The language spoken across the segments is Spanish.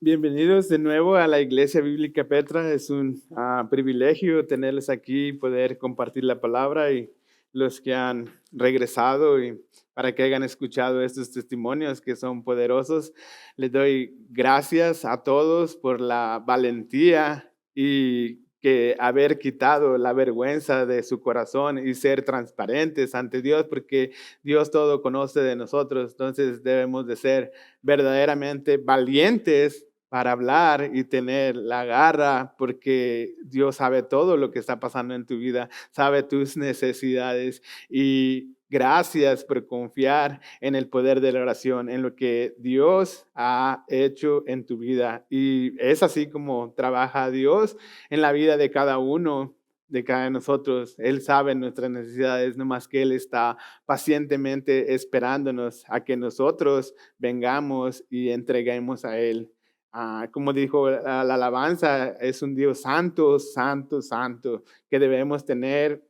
Bienvenidos de nuevo a la Iglesia Bíblica Petra. Es un privilegio tenerles aquí, poder compartir la palabra y los que han regresado y para que hayan escuchado estos testimonios que son poderosos. Les doy gracias a todos por la valentía y que haber quitado la vergüenza de su corazón y ser transparentes ante Dios, porque Dios todo conoce de nosotros. Entonces debemos de ser verdaderamente valientes para hablar y tener la garra, porque Dios sabe todo lo que está pasando en tu vida, sabe tus necesidades y gracias por confiar en el poder de la oración, en lo que Dios ha hecho en tu vida. Y es así como trabaja Dios en la vida de cada uno, de cada de nosotros. Él sabe nuestras necesidades, no más que Él está pacientemente esperándonos a que nosotros vengamos y entreguemos a Él. Como dijo la alabanza, es un Dios santo, santo, santo, que debemos tener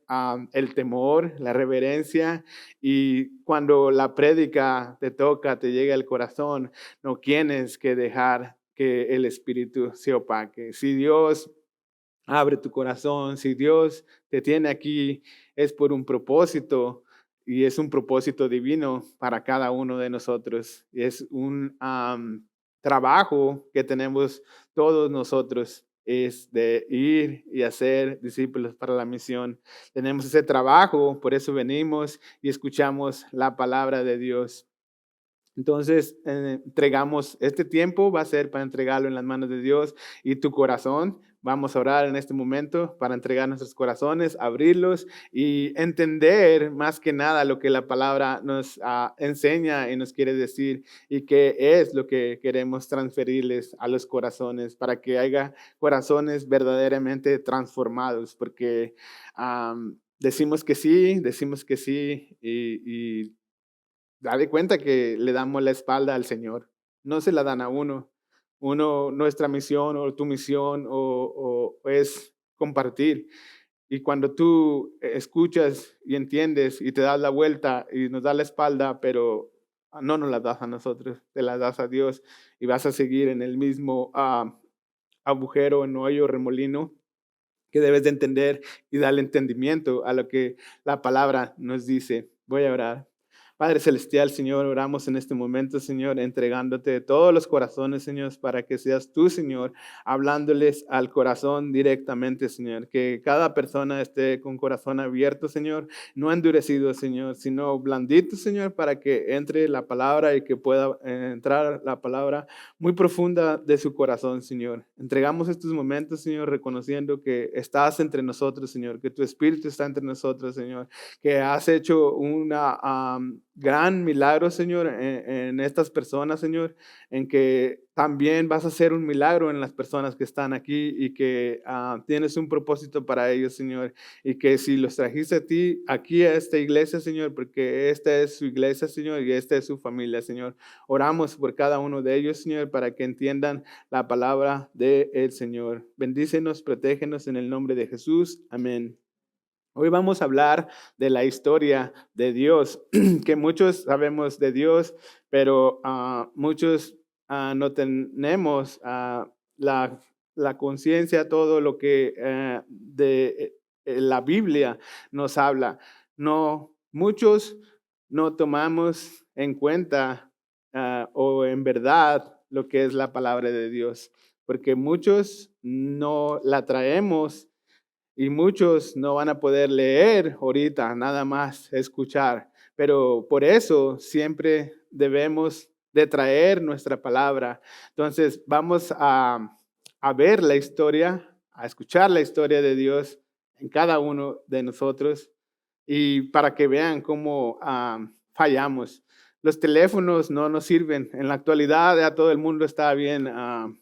el temor, la reverencia, y cuando la prédica te toca, te llega al corazón, no tienes que dejar que el Espíritu se opaque. Si Dios abre tu corazón, si Dios te tiene aquí, es por un propósito y es un propósito divino para cada uno de nosotros. Es un trabajo que tenemos todos nosotros, es de ir y hacer discípulos para la misión. Tenemos ese trabajo, por eso venimos y escuchamos la palabra de Dios. Entonces, entregamos este tiempo, va a ser para entregarlo en las manos de Dios y tu corazón. Vamos a orar en este momento para entregar nuestros corazones, abrirlos y entender más que nada lo que la palabra nos enseña y nos quiere decir y qué es lo que queremos transferirles a los corazones para que haya corazones verdaderamente transformados, porque decimos que sí y da de cuenta que le damos la espalda al Señor. No se la dan a uno. Nuestra misión o tu misión o es compartir. Y cuando tú escuchas y entiendes y te das la vuelta y nos das la espalda, pero no nos la das a nosotros, te la das a Dios y vas a seguir en el mismo agujero, en hoyo, remolino, que debes de entender y darle entendimiento a lo que la palabra nos dice. Voy a orar. Padre Celestial, Señor, oramos en este momento, Señor, entregándote todos los corazones, Señor, para que seas tú, Señor, hablándoles al corazón directamente, Señor. Que cada persona esté con corazón abierto, Señor, no endurecido, Señor, sino blandito, Señor, para que entre la palabra y que pueda entrar la palabra muy profunda de su corazón, Señor. Entregamos estos momentos, Señor, reconociendo que estás entre nosotros, Señor, que tu Espíritu está entre nosotros, Señor, que has hecho una gran milagro, Señor, en estas personas, Señor, en que también vas a hacer un milagro en las personas que están aquí y que tienes un propósito para ellos, Señor, y que si los trajiste a ti, aquí a esta iglesia, Señor, porque esta es su iglesia, Señor, y esta es su familia, Señor. Oramos por cada uno de ellos, Señor, para que entiendan la palabra del Señor. Bendícenos, protégenos en el nombre de Jesús. Amén. Hoy vamos a hablar de la historia de Dios, que muchos sabemos de Dios, pero muchos no tenemos la conciencia, todo lo que de la Biblia nos habla. No, muchos no tomamos en cuenta o en verdad lo que es la palabra de Dios, porque muchos no la traemos y muchos no van a poder leer ahorita, nada más escuchar. Pero por eso siempre debemos de traer nuestra palabra. Entonces vamos a ver la historia, a escuchar la historia de Dios en cada uno de nosotros y para que vean cómo fallamos. Los teléfonos no nos sirven. En la actualidad ya todo el mundo está bien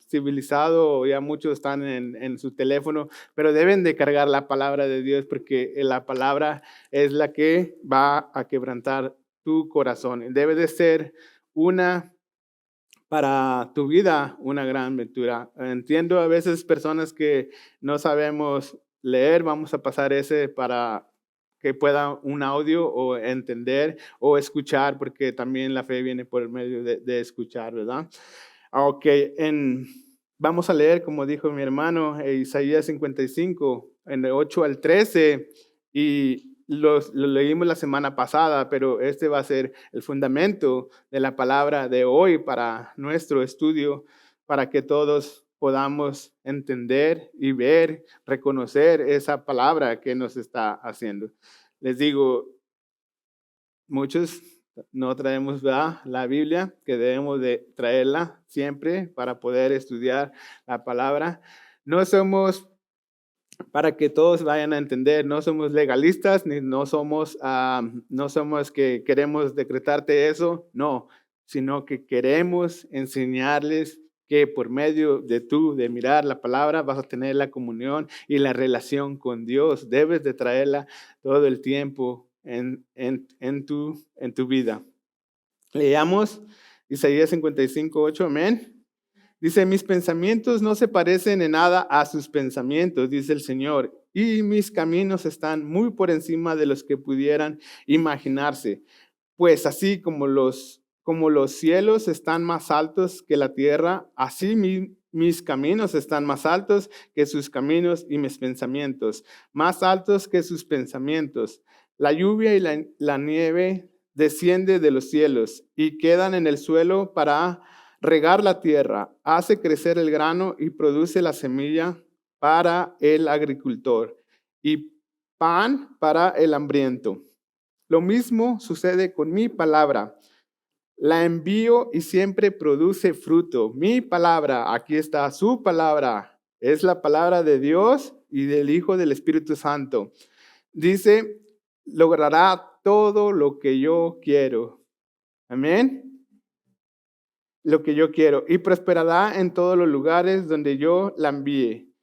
civilizado, ya muchos están en su teléfono, pero deben de cargar la palabra de Dios porque la palabra es la que va a quebrantar tu corazón. Debe de ser una para tu vida una gran lectura. Entiendo a veces personas que no sabemos leer, vamos a pasar ese para que pueda un audio o entender o escuchar, porque también la fe viene por medio de escuchar, ¿verdad? Ok, vamos a leer, como dijo mi hermano, Isaías 55, en el 8 al 13, y lo leímos la semana pasada, pero este va a ser el fundamento de la palabra de hoy para nuestro estudio, para que todos podamos entender y ver, reconocer esa palabra que nos está haciendo. Les digo, muchos no traemos, ¿verdad?, la Biblia, que debemos de traerla siempre para poder estudiar la palabra. No somos, para que todos vayan a entender, no somos legalistas, ni no somos que queremos decretarte eso, no, sino que queremos enseñarles que por medio de mirar la palabra, vas a tener la comunión y la relación con Dios. Debes de traerla todo el tiempo en tu vida. Leamos Isaías 55, 8, amén. Dice, mis pensamientos no se parecen en nada a sus pensamientos, dice el Señor, y mis caminos están muy por encima de los que pudieran imaginarse. Pues así como los cielos están más altos que la tierra, así mis caminos están más altos que sus caminos y mis pensamientos, más altos que sus pensamientos. La lluvia y la nieve desciende de los cielos y quedan en el suelo para regar la tierra, hace crecer el grano y produce la semilla para el agricultor y pan para el hambriento. Lo mismo sucede con mi palabra. La envío y siempre produce fruto. Mi palabra, aquí está su palabra, es la palabra de Dios y del Hijo del Espíritu Santo. Dice, logrará todo lo que yo quiero. Amén. Lo que yo quiero y prosperará en todos los lugares donde yo la envíe.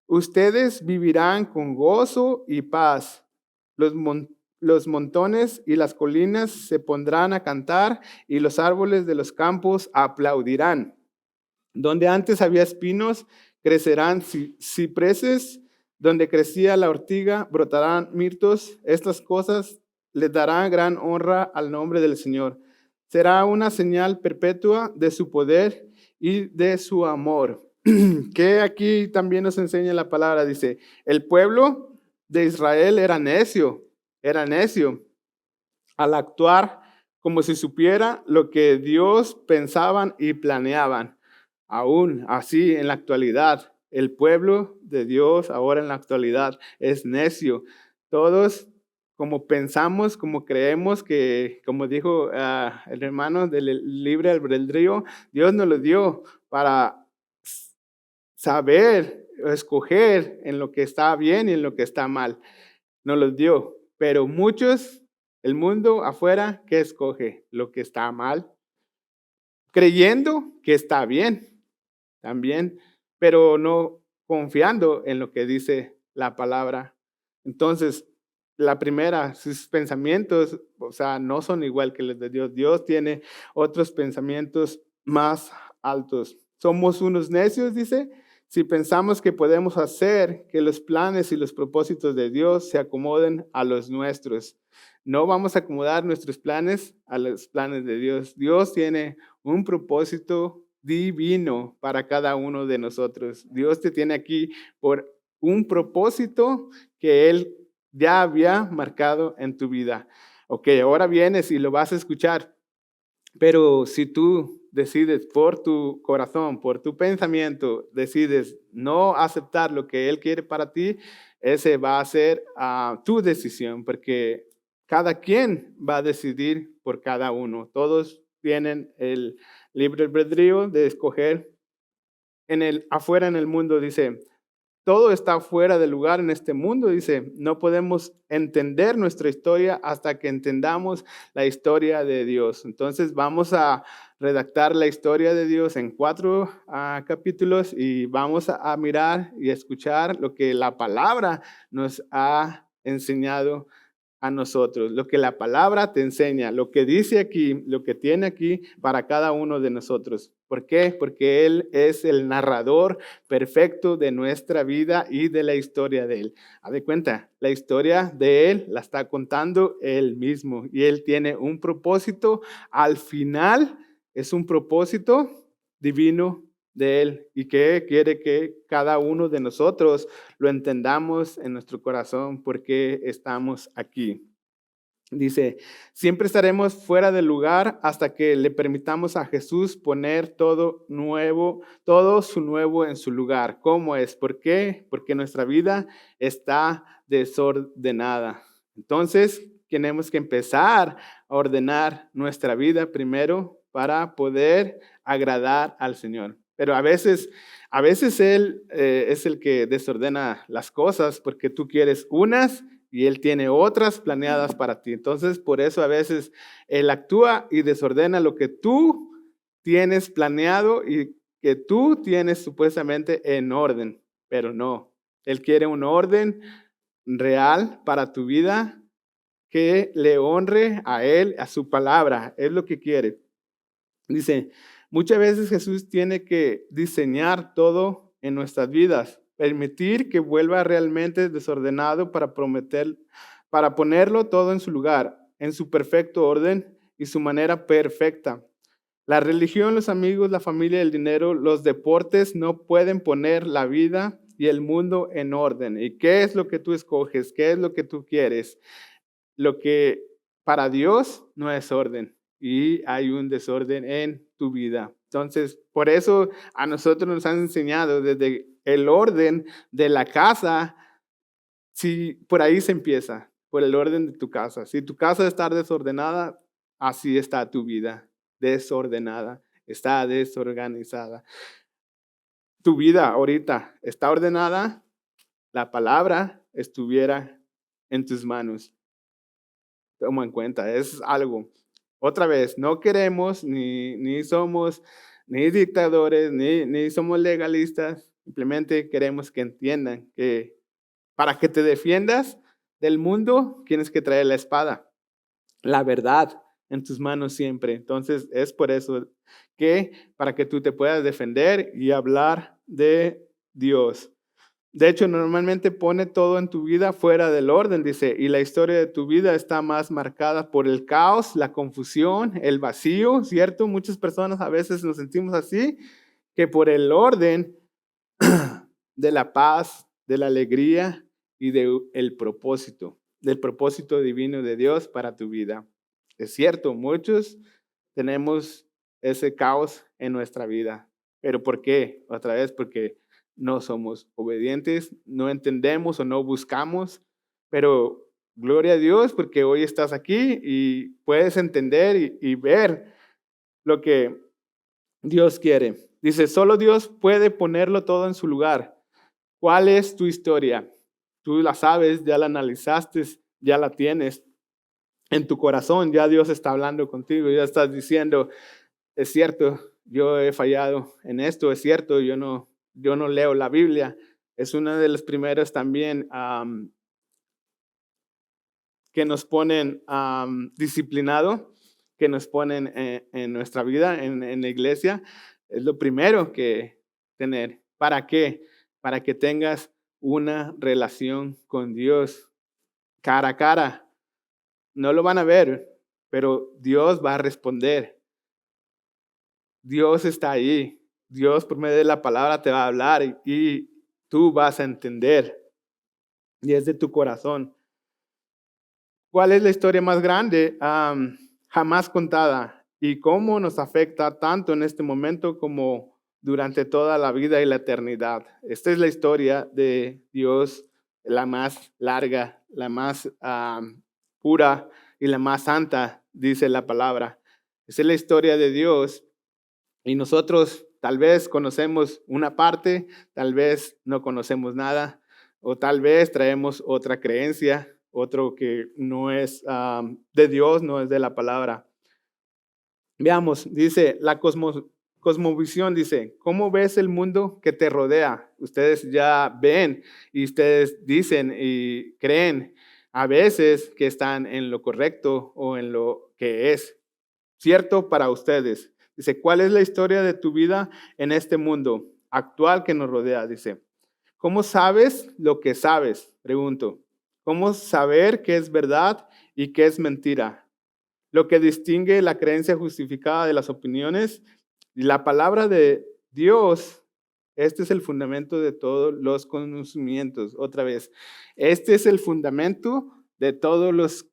Ustedes vivirán con gozo y paz. Los montones y las colinas se pondrán a cantar y los árboles de los campos aplaudirán. Donde antes había espinos, crecerán cipreses. Donde crecía la ortiga, brotarán mirtos. Estas cosas les darán gran honra al nombre del Señor. Será una señal perpetua de su poder y de su amor. Que aquí también nos enseña la palabra, dice, el pueblo de Israel era necio al actuar como si supiera lo que Dios pensaban y planeaban. Aún así, en la actualidad, el pueblo de Dios ahora en la actualidad es necio. Todos como pensamos, como creemos que, como dijo el hermano del libre albedrío, Dios nos lo dio para saber, escoger en lo que está bien y en lo que está mal. Nos los dio, pero muchos, el mundo afuera, ¿qué escoge? Lo que está mal, creyendo que está bien también, pero no confiando en lo que dice la palabra. Entonces, la primera, sus pensamientos, o sea, no son igual que los de Dios. Dios tiene otros pensamientos más altos. Somos unos necios, dice, si pensamos que podemos hacer que los planes y los propósitos de Dios se acomoden a los nuestros. No vamos a acomodar nuestros planes a los planes de Dios. Dios tiene un propósito divino para cada uno de nosotros. Dios te tiene aquí por un propósito que Él ya había marcado en tu vida. Ok, ahora vienes y lo vas a escuchar, pero si tú decides por tu corazón, por tu pensamiento, decides no aceptar lo que Él quiere para ti, ese va a ser tu decisión, porque cada quien va a decidir por cada uno. Todos tienen el libre albedrío de escoger. Afuera en el mundo dice, todo está fuera de lugar en este mundo, dice, no podemos entender nuestra historia hasta que entendamos la historia de Dios. Entonces vamos a redactar la historia de Dios en 4 capítulos y vamos a mirar y escuchar lo que la palabra nos ha enseñado a nosotros, lo que la palabra te enseña, lo que dice aquí, lo que tiene aquí para cada uno de nosotros. ¿Por qué? Porque Él es el narrador perfecto de nuestra vida y de la historia de Él. Haz de cuenta, la historia de Él la está contando Él mismo y Él tiene un propósito. Al final es un propósito divino de Él y que quiere que cada uno de nosotros lo entendamos en nuestro corazón porque estamos aquí. Dice, siempre estaremos fuera del lugar hasta que le permitamos a Jesús poner todo nuevo, todo su nuevo en su lugar. ¿Cómo es? ¿Por qué? Porque nuestra vida está desordenada. Entonces, tenemos que empezar a ordenar nuestra vida primero para poder agradar al Señor. Pero a veces Él es el que desordena las cosas porque tú quieres unas y Él tiene otras planeadas para ti. Entonces, por eso a veces Él actúa y desordena lo que tú tienes planeado y que tú tienes supuestamente en orden, pero no. Él quiere un orden real para tu vida que le honre a Él, a su palabra. Es lo que quiere. Dice, muchas veces Jesús tiene que diseñar todo en nuestras vidas, permitir que vuelva realmente desordenado para ponerlo todo en su lugar, en su perfecto orden y su manera perfecta. La religión, los amigos, la familia, el dinero, los deportes no pueden poner la vida y el mundo en orden. ¿Y qué es lo que tú escoges? ¿Qué es lo que tú quieres? Lo que para Dios no es orden y hay un desorden en tu vida. Entonces, por eso a nosotros nos han enseñado desde el orden de la casa, si por ahí se empieza, por el orden de tu casa. Si tu casa está desordenada, así está tu vida, desordenada, está desorganizada. Tu vida ahorita está ordenada, la palabra estuviera en tus manos. Toma en cuenta, es algo. Otra vez, no queremos ni somos ni dictadores, ni somos legalistas. Simplemente queremos que entiendan que para que te defiendas del mundo, tienes que traer la espada, la verdad en tus manos siempre. Entonces, es por eso que para que tú te puedas defender y hablar de Dios. De hecho, normalmente pone todo en tu vida fuera del orden, dice, y la historia de tu vida está más marcada por el caos, la confusión, el vacío, ¿cierto? Muchas personas a veces nos sentimos así, que por el orden de la paz, de la alegría y del propósito divino de Dios para tu vida. Es cierto, muchos tenemos ese caos en nuestra vida. ¿Pero por qué? Otra vez, porque no somos obedientes, no entendemos o no buscamos, pero gloria a Dios porque hoy estás aquí y puedes entender y ver lo que Dios quiere. Dice, solo Dios puede ponerlo todo en su lugar. ¿Cuál es tu historia? Tú la sabes, ya la analizaste, ya la tienes en tu corazón, ya Dios está hablando contigo, ya estás diciendo, es cierto, yo he fallado en esto, es cierto, yo no leo la Biblia. Es una de las primeras también que nos ponen disciplinado, que nos ponen en nuestra vida, en la iglesia. Es lo primero que tener. ¿Para qué? Para que tengas una relación con Dios cara a cara. No lo van a ver, pero Dios va a responder. Dios está ahí. Dios por medio de la palabra te va a hablar y tú vas a entender. Y es de tu corazón. ¿Cuál es la historia más grande jamás contada? ¿Y cómo nos afecta tanto en este momento como durante toda la vida y la eternidad? Esta es la historia de Dios, la más larga, la más pura y la más santa, dice la palabra. Esa es la historia de Dios. Y nosotros tal vez conocemos una parte, tal vez no conocemos nada, o tal vez traemos otra creencia, otro que no es de Dios, no es de la palabra. Veamos, dice la cosmovisión, dice, ¿cómo ves el mundo que te rodea? Ustedes ya ven y ustedes dicen y creen a veces que están en lo correcto o en lo que es cierto para ustedes. Dice, ¿cuál es la historia de tu vida en este mundo actual que nos rodea? Dice, ¿cómo sabes lo que sabes? Pregunto. ¿Cómo saber qué es verdad y qué es mentira? Lo que distingue la creencia justificada de las opiniones Y la palabra de Dios, este es el fundamento de todos los conocimientos. Otra vez, este es el fundamento de todos los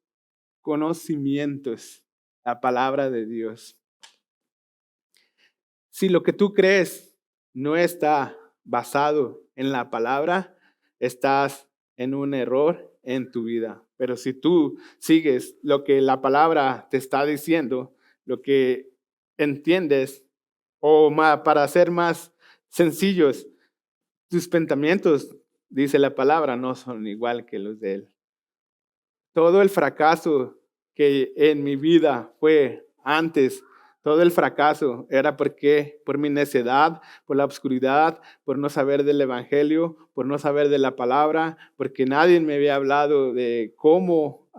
conocimientos, la palabra de Dios. Si lo que tú crees no está basado en la palabra, estás en un error en tu vida. Pero si tú sigues lo que la palabra te está diciendo, lo que entiendes, o para ser más sencillos, tus pensamientos, dice la palabra, no son igual que los de Él. Todo el fracaso que en mi vida fue antes, todo el fracaso era porque por mi necedad, por la oscuridad, por no saber del evangelio, por no saber de la palabra, porque nadie me había hablado de cómo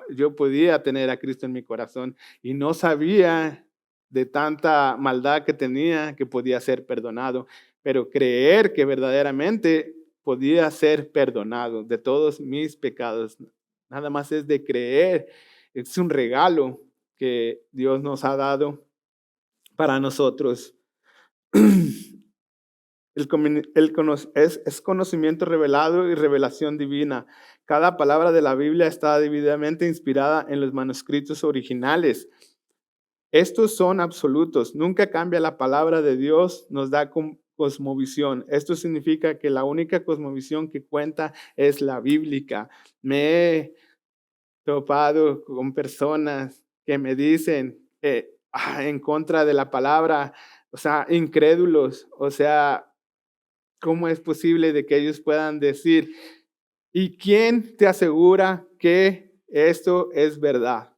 yo podía tener a Cristo en mi corazón y no sabía de tanta maldad que tenía que podía ser perdonado, pero creer que verdaderamente podía ser perdonado de todos mis pecados. Nada más es de creer. Es un regalo que Dios nos ha dado para nosotros. Es conocimiento revelado y revelación divina. Cada palabra de la Biblia está debidamente inspirada en los manuscritos originales. Estos son absolutos. Nunca cambia la palabra de Dios, nos da cosmovisión. Esto significa que la única cosmovisión que cuenta es la bíblica. Me he topado con personas que me dicen en contra de la palabra, o sea, incrédulos, o sea, ¿cómo es posible de que ellos puedan decir, ¿y quién te asegura que esto es verdad?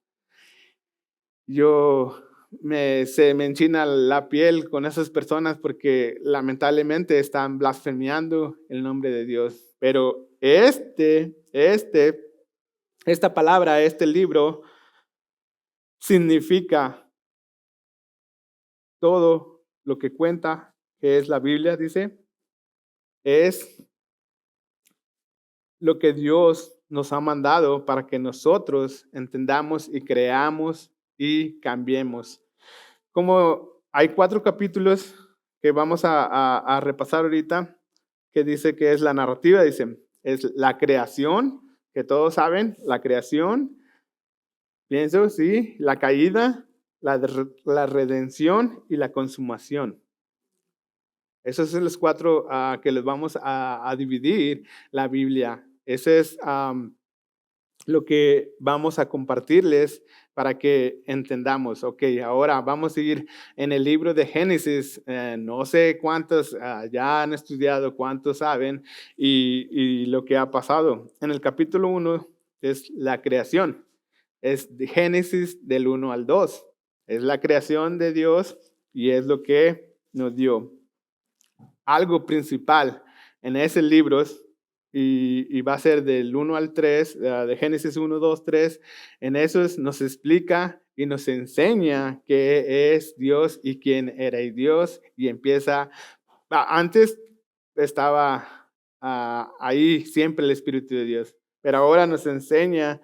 Se me enchina la piel con esas personas porque lamentablemente están blasfemiando el nombre de Dios. Pero esta palabra, este libro, significa todo lo que cuenta, que es la Biblia, dice, es lo que Dios nos ha mandado para que nosotros entendamos y creamos y cambiemos. Como hay 4 capítulos que vamos a repasar ahorita, que dice que es la narrativa, dice, es la creación, que todos saben, la creación, pienso, sí, la caída, la redención y la consumación. Esos son los 4 que les vamos a dividir la Biblia. Ese es lo que vamos a compartirles para que entendamos. Ok, ahora vamos a ir en el libro de Génesis. No sé cuántos ya han estudiado, cuántos saben y lo que ha pasado. En el capítulo 1 es la creación. Es de Génesis del 1 al 2. Es la creación de Dios y es lo que nos dio. Algo principal en ese libro y va a ser del 1 al 3, de Génesis 1, 2, 3. En esos nos explica y nos enseña qué es Dios y quién era Dios. Y empieza, antes estaba ahí siempre el Espíritu de Dios, pero ahora nos enseña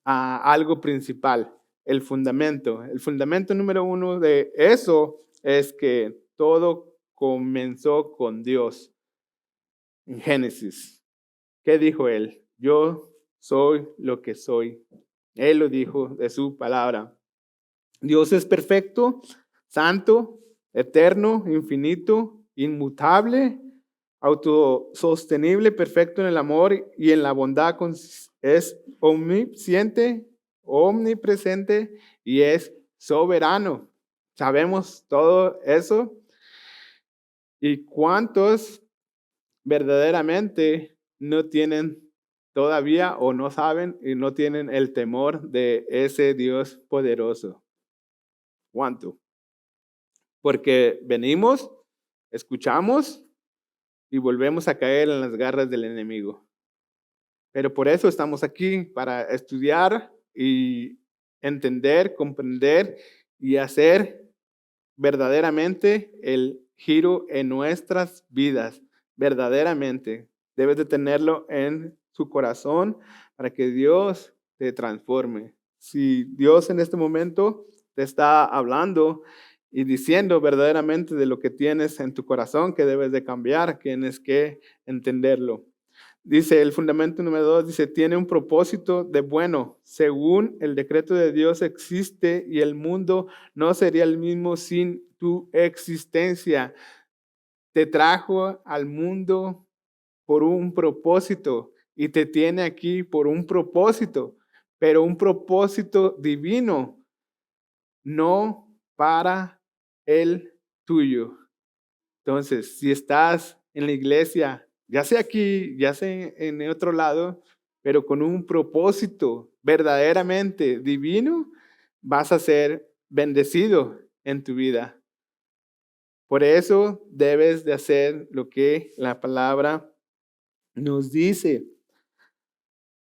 algo principal, el fundamento. El fundamento número 1 de eso es que todo comenzó con Dios. En Génesis, ¿qué dijo él? Yo soy lo que soy. Él lo dijo de su palabra. Dios es perfecto, santo, eterno, infinito, inmutable, autosostenible, perfecto en el amor y en la bondad. Es omnisciente, omnipresente y es soberano. ¿Sabemos todo eso? ¿Y cuántos verdaderamente no tienen todavía o no saben y no tienen el temor de ese Dios poderoso? ¿Cuánto? Porque venimos, escuchamos y volvemos a caer en las garras del enemigo. Pero por eso estamos aquí, para estudiar y entender, comprender y hacer verdaderamente el giro en nuestras vidas. Verdaderamente. Debes de tenerlo en su corazón para que Dios te transforme. Si Dios en este momento te está hablando y diciendo verdaderamente de lo que tienes en tu corazón que debes de cambiar, tienes que entenderlo. Dice el fundamento número 2, dice, tiene un propósito de bueno. Según el decreto de Dios existe y el mundo no sería el mismo sin tu existencia. Te trajo al mundo por un propósito y te tiene aquí por un propósito, pero un propósito divino, no para el tuyo. Entonces, si estás en la iglesia, ya sea aquí, ya sea en otro lado, pero con un propósito verdaderamente divino, vas a ser bendecido en tu vida. Por eso debes de hacer lo que la palabra nos dice.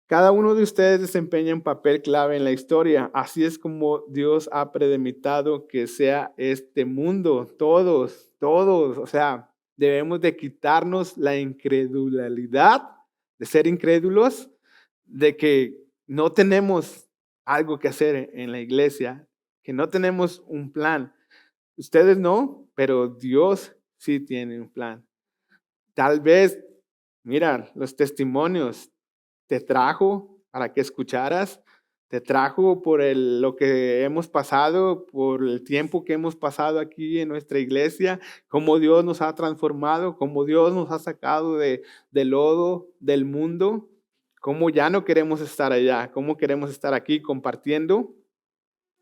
Cada uno de ustedes desempeña un papel clave en la historia. Así es como Dios ha premeditado que sea este mundo. Todos. O sea, debemos de quitarnos la incredulidad, de ser incrédulos, de que no tenemos algo que hacer en la iglesia, que no tenemos un plan. Ustedes no, pero Dios sí tiene un plan. Tal vez, mira, los testimonios te trajo para que escucharas, te trajo por lo que hemos pasado, por el tiempo que hemos pasado aquí en nuestra iglesia, cómo Dios nos ha transformado, cómo Dios nos ha sacado del lodo del mundo, cómo ya no queremos estar allá, cómo queremos estar aquí compartiendo,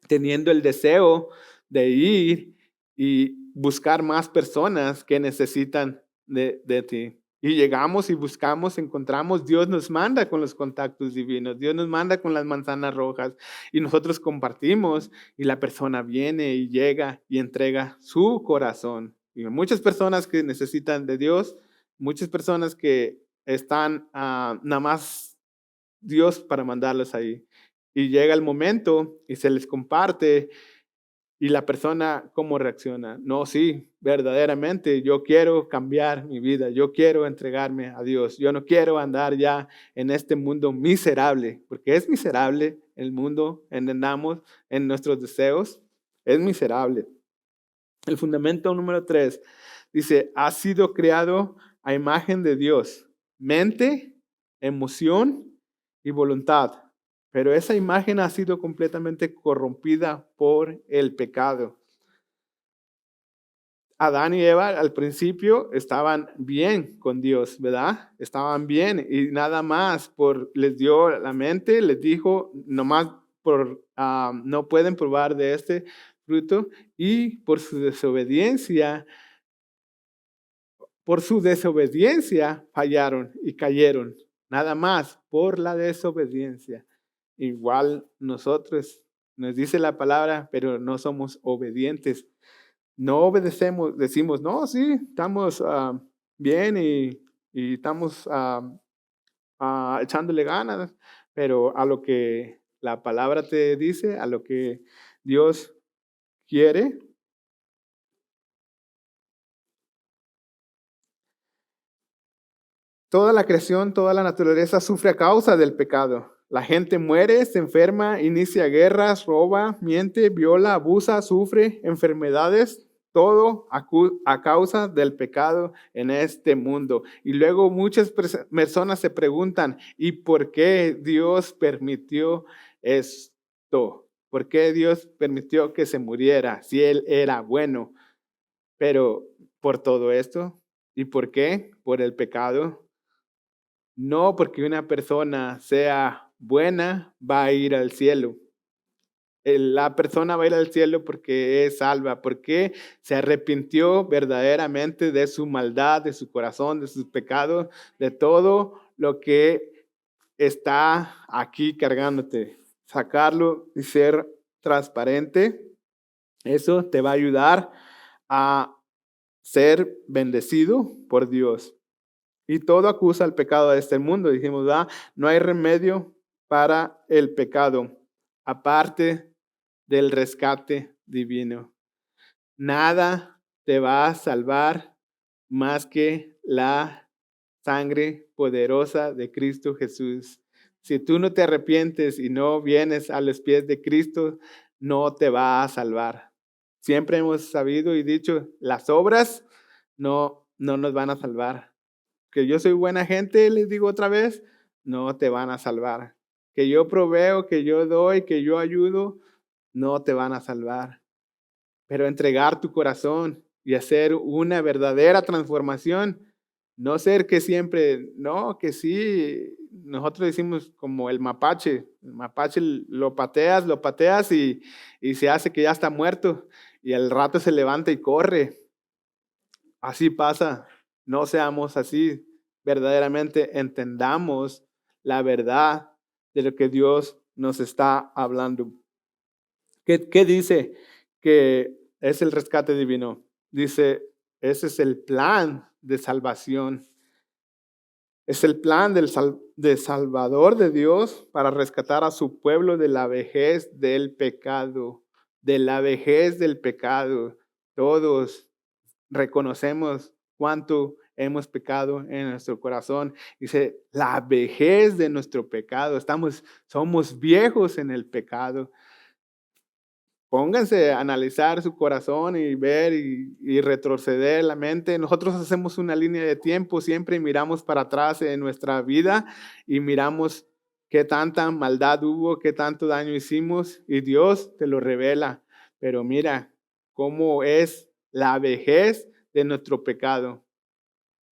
teniendo el deseo de ir y buscar más personas que necesitan de ti. Y llegamos y buscamos, encontramos, Dios nos manda con los contactos divinos, Dios nos manda con las manzanas rojas y nosotros compartimos y la persona viene y llega y entrega su corazón. Y hay muchas personas que necesitan de Dios, muchas personas que están nada más Dios para mandarlos ahí. Y llega el momento y se les comparte y la persona, ¿cómo reacciona? No, sí, verdaderamente, yo quiero cambiar mi vida, yo quiero entregarme a Dios, yo no quiero andar ya en este mundo miserable, porque es miserable el mundo en que andamos, en nuestros deseos, es miserable. El fundamento número 3 dice, ha sido creado a imagen de Dios, mente, emoción y voluntad. Pero esa imagen ha sido completamente corrompida por el pecado. Adán y Eva al principio estaban bien con Dios, ¿verdad? Estaban bien y nada más les dio la mente, les dijo, nomás no pueden probar de este fruto y por su desobediencia fallaron y cayeron, nada más por la desobediencia. Igual nosotros, nos dice la palabra, pero no somos obedientes. No obedecemos, decimos, no, sí, estamos bien y estamos echándole ganas, pero a lo que la palabra te dice, a lo que Dios quiere, toda la creación, toda la naturaleza sufre a causa del pecado. La gente muere, se enferma, inicia guerras, roba, miente, viola, abusa, sufre enfermedades, todo a causa del pecado en este mundo. Y luego muchas personas se preguntan, ¿y por qué Dios permitió esto? ¿Por qué Dios permitió que se muriera si Él era bueno? Pero por todo esto, ¿y por qué? Por el pecado. No porque una persona sea buena va a ir al cielo. La persona va a ir al cielo porque es salva, porque se arrepintió verdaderamente de su maldad, de su corazón, de sus pecados, de todo lo que está aquí cargándote. Sacarlo y ser transparente, eso te va a ayudar a ser bendecido por Dios. Y todo acusa al pecado de este mundo. Dijimos, no hay remedio para el pecado, aparte del rescate divino. Nada te va a salvar más que la sangre poderosa de Cristo Jesús. Si tú no te arrepientes y no vienes a los pies de Cristo, no te va a salvar. Siempre hemos sabido y dicho, las obras no nos van a salvar. Que yo soy buena gente, les digo otra vez, no te van a salvar. Que yo proveo, que yo doy, que yo ayudo, no te van a salvar. Pero entregar tu corazón y hacer una verdadera transformación, no ser que siempre, no, que sí, nosotros decimos como el mapache lo pateas y se hace que ya está muerto y al rato se levanta y corre. Así pasa, no seamos así, verdaderamente entendamos la verdad de lo que Dios nos está hablando. ¿Qué dice que es el rescate divino? Dice, ese es el plan de salvación. Es el plan de Salvador de Dios para rescatar a su pueblo de la vejez del pecado, de la vejez del pecado. Todos reconocemos cuánto hemos pecado en nuestro corazón. Dice, la vejez de nuestro pecado. Somos viejos en el pecado. Pónganse a analizar su corazón y ver y retroceder la mente. Nosotros hacemos una línea de tiempo, siempre miramos para atrás en nuestra vida y miramos qué tanta maldad hubo, qué tanto daño hicimos y Dios te lo revela. Pero mira cómo es la vejez de nuestro pecado.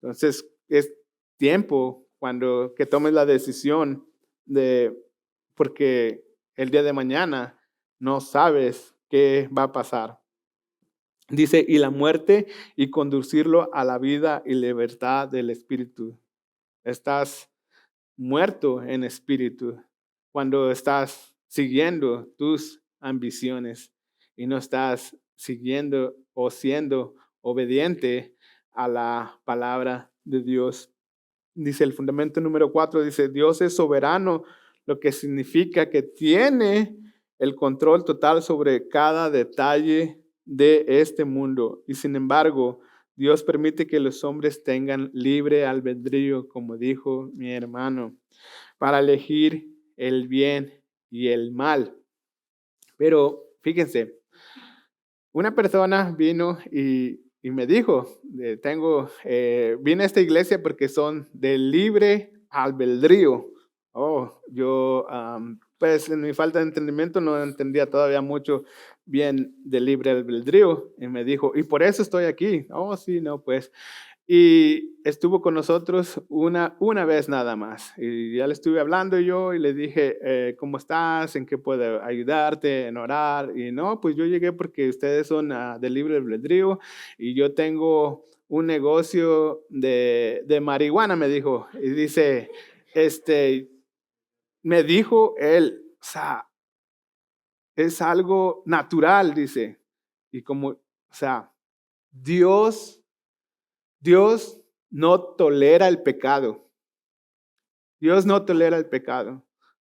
Entonces es tiempo cuando que tomes la decisión de, porque el día de mañana no sabes qué va a pasar. Dice, y la muerte y conducirlo a la vida y libertad del espíritu. Estás muerto en espíritu cuando estás siguiendo tus ambiciones y no estás siguiendo o siendo obediente a la palabra de Dios. Dice el fundamento número 4, dice, Dios es soberano, lo que significa que tiene el control total sobre cada detalle de este mundo. Y sin embargo, Dios permite que los hombres tengan libre albedrío, como dijo mi hermano, para elegir el bien y el mal. Pero fíjense, una persona vino y me dijo, vine a esta iglesia porque son de libre albedrío. Oh, yo, pues en mi falta de entendimiento no entendía todavía mucho bien de libre albedrío. Y me dijo, y por eso estoy aquí. Oh, sí, no, pues. Y estuvo con nosotros una vez nada más. Y ya le estuve hablando yo y le dije, ¿cómo estás? ¿En qué puedo ayudarte? ¿En orar? Y no, pues yo llegué porque ustedes son de libre albedrío y yo tengo un negocio de marihuana, me dijo. Y dice, me dijo él, o sea, es algo natural, dice. Y como, o sea, Dios Dios no tolera el pecado. Dios no tolera el pecado.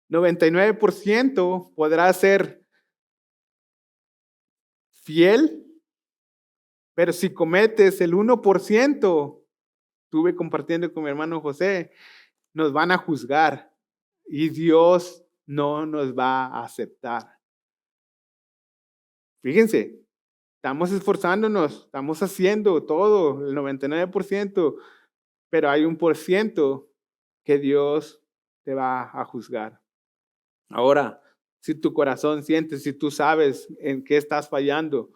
99% podrá ser fiel, pero si cometes el 1%, estuve compartiendo con mi hermano José, nos van a juzgar y Dios no nos va a aceptar. Fíjense, estamos esforzándonos, estamos haciendo todo, el 99%, pero hay 1% que Dios te va a juzgar. Ahora, si tu corazón siente, si tú sabes en qué estás fallando,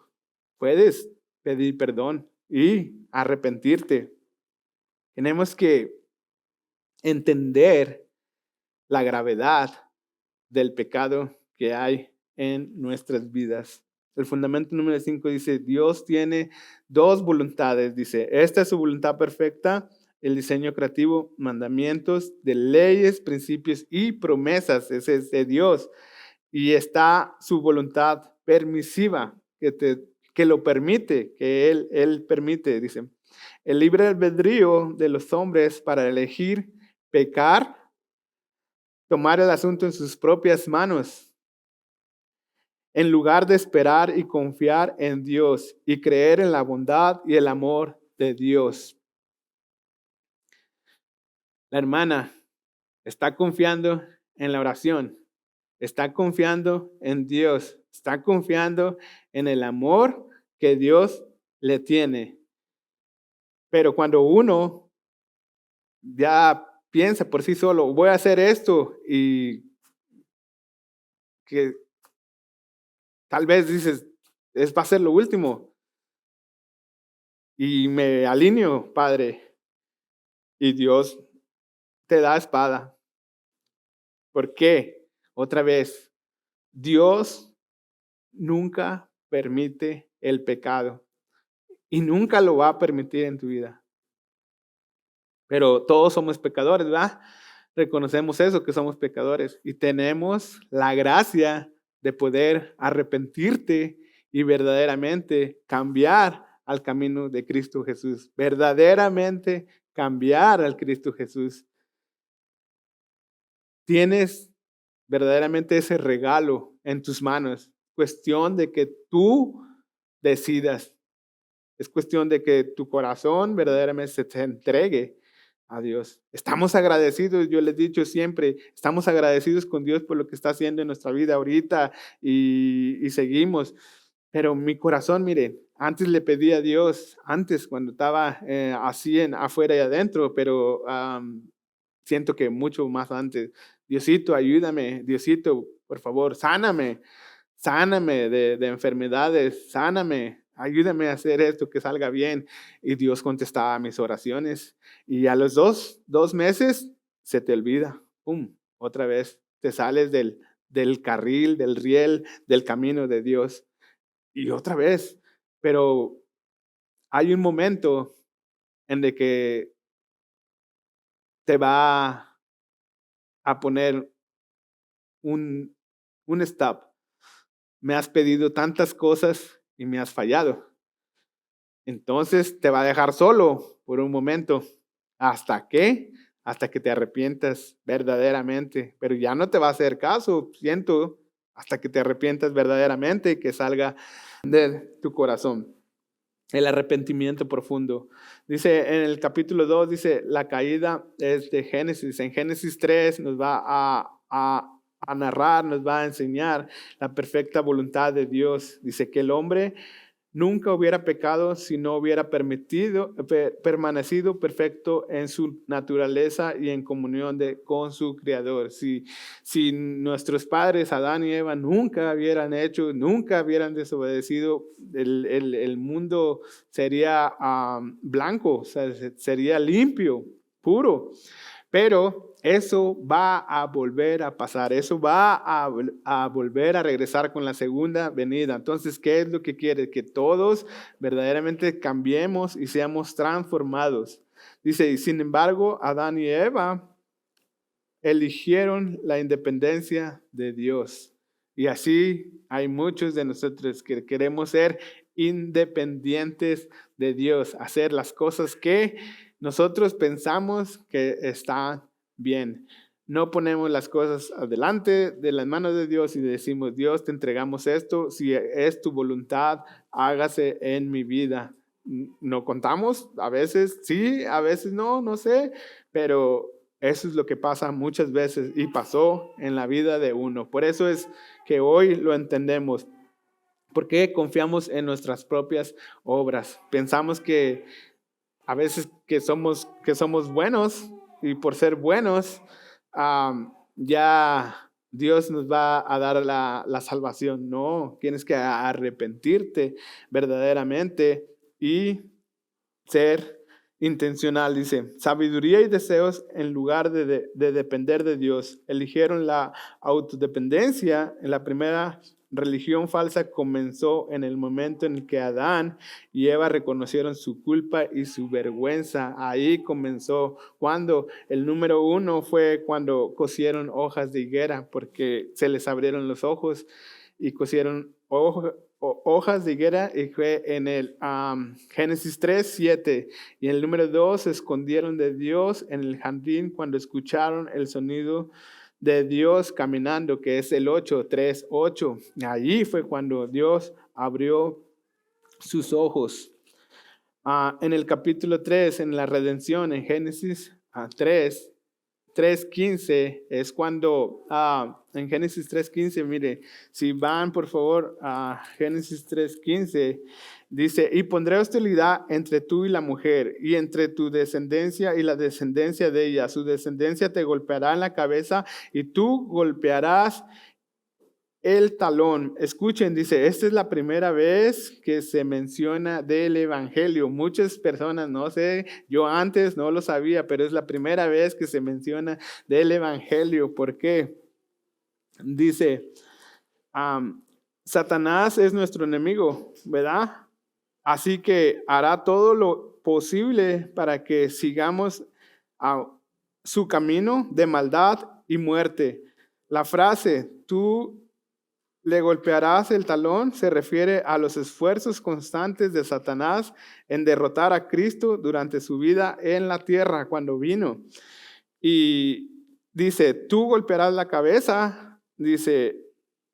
puedes pedir perdón y arrepentirte. Tenemos que entender la gravedad del pecado que hay en nuestras vidas. El fundamento número 5 dice, Dios tiene dos voluntades. Dice, esta es su voluntad perfecta, el diseño creativo, mandamientos de leyes, principios y promesas. Ese es de Dios. Y está su voluntad permisiva, que lo permite, que él permite, dice. El libre albedrío de los hombres para elegir pecar, tomar el asunto en sus propias manos, en lugar de esperar y confiar en Dios y creer en la bondad y el amor de Dios. La hermana está confiando en la oración, está confiando en Dios, está confiando en el amor que Dios le tiene. Pero cuando uno ya piensa por sí solo, voy a hacer esto y que tal vez dices, va a ser lo último y me alineo, Padre, y Dios te da espada. ¿Por qué? Otra vez, Dios nunca permite el pecado y nunca lo va a permitir en tu vida. Pero todos somos pecadores, ¿verdad? Reconocemos eso, que somos pecadores y tenemos la gracia de poder arrepentirte y verdaderamente cambiar al camino de Cristo Jesús. Verdaderamente cambiar al Cristo Jesús. Tienes verdaderamente ese regalo en tus manos. Cuestión de que tú decidas. Es cuestión de que tu corazón verdaderamente se te entregue a Dios. Estamos agradecidos, yo les he dicho siempre, estamos agradecidos con Dios por lo que está haciendo en nuestra vida ahorita y seguimos. Pero mi corazón, mire, antes le pedí a Dios, antes cuando estaba así afuera y adentro, pero siento que mucho más antes. Diosito, ayúdame, Diosito, por favor, sáname, sáname de enfermedades, sáname, ayúdame a hacer esto que salga bien. Y Dios contestaba mis oraciones. Y a los dos meses se te olvida, ¡pum! Otra vez te sales del carril, del riel, del camino de Dios. Y otra vez, pero hay un momento en el que te va a poner un, un stop. Me has pedido tantas cosas y me has fallado. Entonces te va a dejar solo por un momento. ¿Hasta qué? Hasta que te arrepientas verdaderamente. Pero ya no te va a hacer caso, siento, hasta que te arrepientas verdaderamente y que salga de tu corazón. El arrepentimiento profundo. Dice en el capítulo 2, dice, la caída es de Génesis. En Génesis 3 nos va a narrar, nos va a enseñar la perfecta voluntad de Dios. Dice que el hombre nunca hubiera pecado si no hubiera permanecido perfecto en su naturaleza y en comunión con su Creador. Si nuestros padres, Adán y Eva, nunca hubieran desobedecido, el mundo sería blanco, o sea, sería limpio, puro. Pero eso va a volver a pasar, eso va a volver a regresar con la segunda venida. Entonces, ¿qué es lo que quiere? Que todos verdaderamente cambiemos y seamos transformados. Dice, y sin embargo, Adán y Eva eligieron la independencia de Dios. Y así hay muchos de nosotros que queremos ser independientes de Dios, hacer las cosas que nosotros pensamos que están bien. No ponemos las cosas adelante de las manos de Dios y decimos, Dios, te entregamos esto, si es tu voluntad, hágase en mi vida. No contamos, a veces sí, a veces no, no sé, pero eso es lo que pasa muchas veces y pasó en la vida de uno. Por eso es que hoy lo entendemos. ¿Por qué confiamos en nuestras propias obras? Pensamos que a veces que somos buenos y por ser buenos ya Dios nos va a dar la salvación. No, tienes que arrepentirte verdaderamente y ser intencional. Dice, sabiduría y deseos en lugar de depender de Dios. Eligieron la autodependencia. En la primera religión falsa comenzó en el momento en el que Adán y Eva reconocieron su culpa y su vergüenza. Ahí comenzó. Cuando el número 1 fue cuando cosieron hojas de higuera, porque se les abrieron los ojos y cosieron hojas de higuera, y fue en el Génesis 3, 7. Y en el número 2, se escondieron de Dios en el jardín cuando escucharon el sonido de Dios caminando, que es el 8, 3, 8. Allí fue cuando Dios abrió sus ojos. En el capítulo 3, en la redención, en Génesis 3, 3:15 es cuando, en Génesis 3:15, mire, si van por favor a Génesis 3:15, Dice, y pondré hostilidad entre tú y la mujer, y entre tu descendencia y la descendencia de ella. Su descendencia te golpeará en la cabeza y tú golpearás el talón. Escuchen, dice, esta es la primera vez que se menciona del evangelio. Muchas personas, no sé, yo antes no lo sabía, pero es la primera vez que se menciona del evangelio. ¿Por qué? Dice, Satanás es nuestro enemigo, ¿verdad? Así que hará todo lo posible para que sigamos a su camino de maldad y muerte. La frase, tú le golpearás el talón, se refiere a los esfuerzos constantes de Satanás en derrotar a Cristo durante su vida en la tierra cuando vino. Y dice, tú golpearás la cabeza, dice,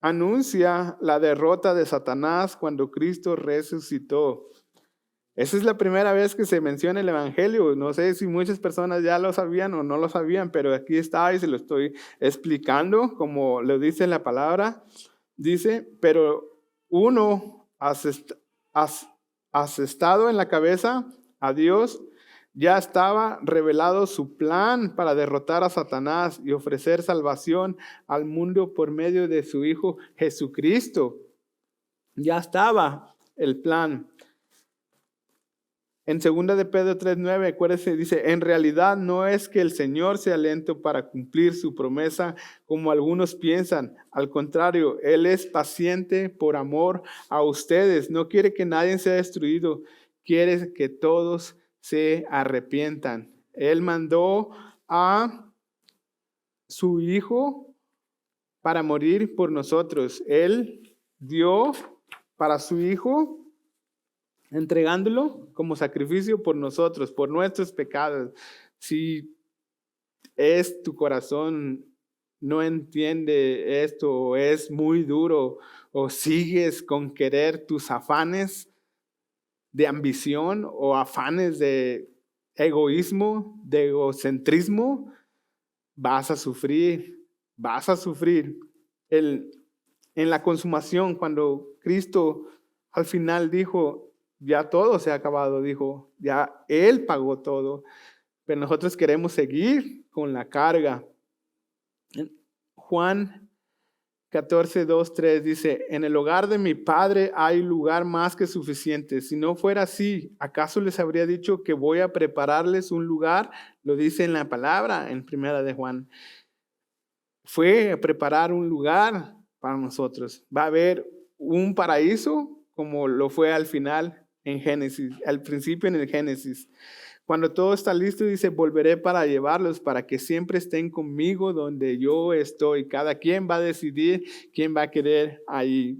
anuncia la derrota de Satanás cuando Cristo resucitó. Esa es la primera vez que se menciona el evangelio. No sé si muchas personas ya lo sabían o no lo sabían, pero aquí está y se lo estoy explicando como lo dice la palabra. Dice, pero uno asestado en la cabeza a Dios, ya estaba revelado su plan para derrotar a Satanás y ofrecer salvación al mundo por medio de su Hijo Jesucristo. Ya estaba el plan. En 2 de Pedro 3:9, acuérdense, dice, en realidad no es que el Señor sea lento para cumplir su promesa, como algunos piensan. Al contrario, Él es paciente por amor a ustedes. No quiere que nadie sea destruido, quiere que todos se arrepientan. Él mandó a su Hijo para morir por nosotros. Él dio para su Hijo, entregándolo como sacrificio por nosotros, por nuestros pecados. Si es tu corazón no entiende esto, o es muy duro, o sigues con querer tus afanes de ambición o afanes de egoísmo, de egocentrismo, vas a sufrir, vas a sufrir. En la consumación, cuando Cristo al final dijo, ya todo se ha acabado, dijo, ya Él pagó todo, pero nosotros queremos seguir con la carga. Juan 14:2-3 dice, en el hogar de mi Padre hay lugar más que suficiente. Si no fuera así, ¿acaso les habría dicho que voy a prepararles un lugar? Lo dice en la palabra, en 1 Juan. Fue a preparar un lugar para nosotros. Va a haber un paraíso como lo fue al final en Génesis, al principio en el Génesis. Cuando todo está listo, dice, volveré para llevarlos, para que siempre estén conmigo donde yo estoy. Cada quien va a decidir quién va a querer ahí.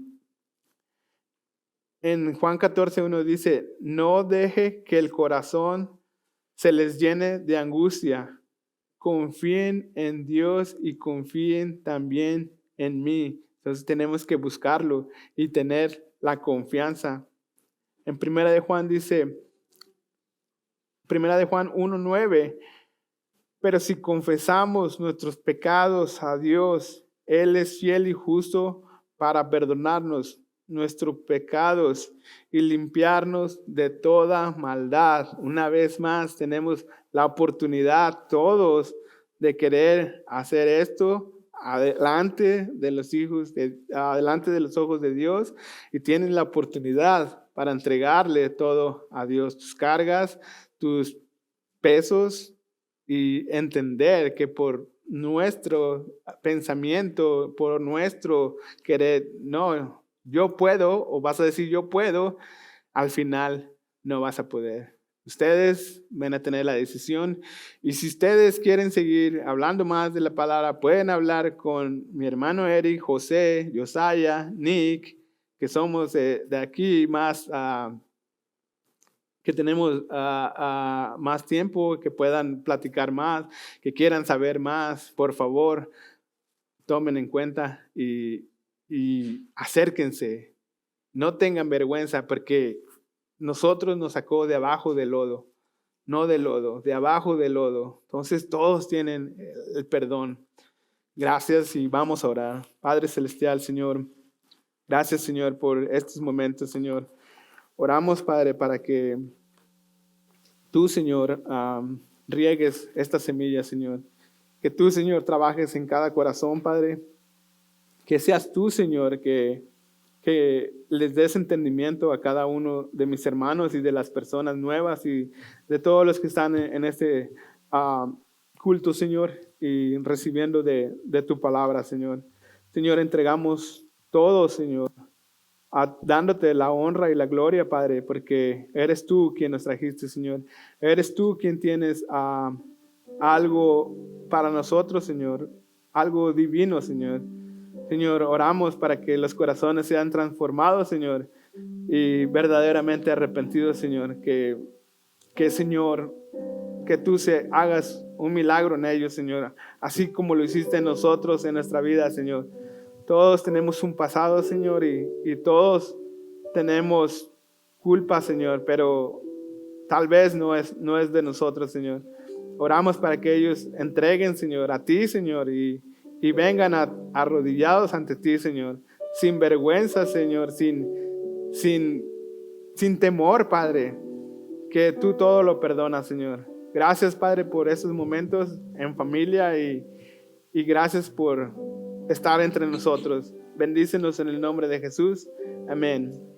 En Juan 14:1 dice, no deje que el corazón se les llene de angustia. Confíen en Dios y confíen también en mí. Entonces tenemos que buscarlo y tener la confianza. En 1 dice, 1 Juan 1:9, pero si confesamos nuestros pecados a Dios, Él es fiel y justo para perdonarnos nuestros pecados y limpiarnos de toda maldad. Una vez más tenemos la oportunidad todos de querer hacer esto adelante de los hijos, adelante de los ojos de Dios, y tienen la oportunidad para entregarle todo a Dios, tus cargas, tus pesos, y entender que por nuestro pensamiento, por nuestro querer, no, yo puedo, o vas a decir yo puedo, al final no vas a poder. Ustedes van a tener la decisión, y si ustedes quieren seguir hablando más de la palabra, pueden hablar con mi hermano Eric, José, Josiah, Nick, que somos de aquí más, que tenemos más tiempo, que puedan platicar más, que quieran saber más. Por favor, tomen en cuenta y acérquense. No tengan vergüenza, porque nosotros nos sacó de abajo del lodo, no del lodo, de abajo del lodo. Entonces todos tienen el perdón. Gracias, y vamos a orar. Padre Celestial, Señor, gracias, Señor, por estos momentos, Señor. Oramos, Padre, para que tú, Señor, riegues esta semilla, Señor. Que tú, Señor, trabajes en cada corazón, Padre. Que seas tú, Señor, que les des entendimiento a cada uno de mis hermanos y de las personas nuevas y de todos los que están en este culto, Señor, y recibiendo de tu palabra, Señor. Señor, entregamos todo, Señor, dándote la honra y la gloria, Padre, porque eres tú quien nos trajiste, Señor. Eres tú quien tienes algo para nosotros, Señor, algo divino, Señor. Señor, oramos para que los corazones sean transformados, Señor, y verdaderamente arrepentidos, Señor. Señor, que tú hagas un milagro en ellos, Señor, así como lo hiciste en nosotros, en nuestra vida, Señor. Todos tenemos un pasado, Señor, y todos tenemos culpa, Señor, pero tal vez no es de nosotros, Señor. Oramos para que ellos entreguen, Señor, a ti, Señor, y vengan arrodillados ante ti, Señor, sin vergüenza, Señor, sin temor, Padre, que tú todo lo perdonas, Señor. Gracias, Padre, por esos momentos en familia y gracias por estar entre nosotros. Bendícenos en el nombre de Jesús. Amén.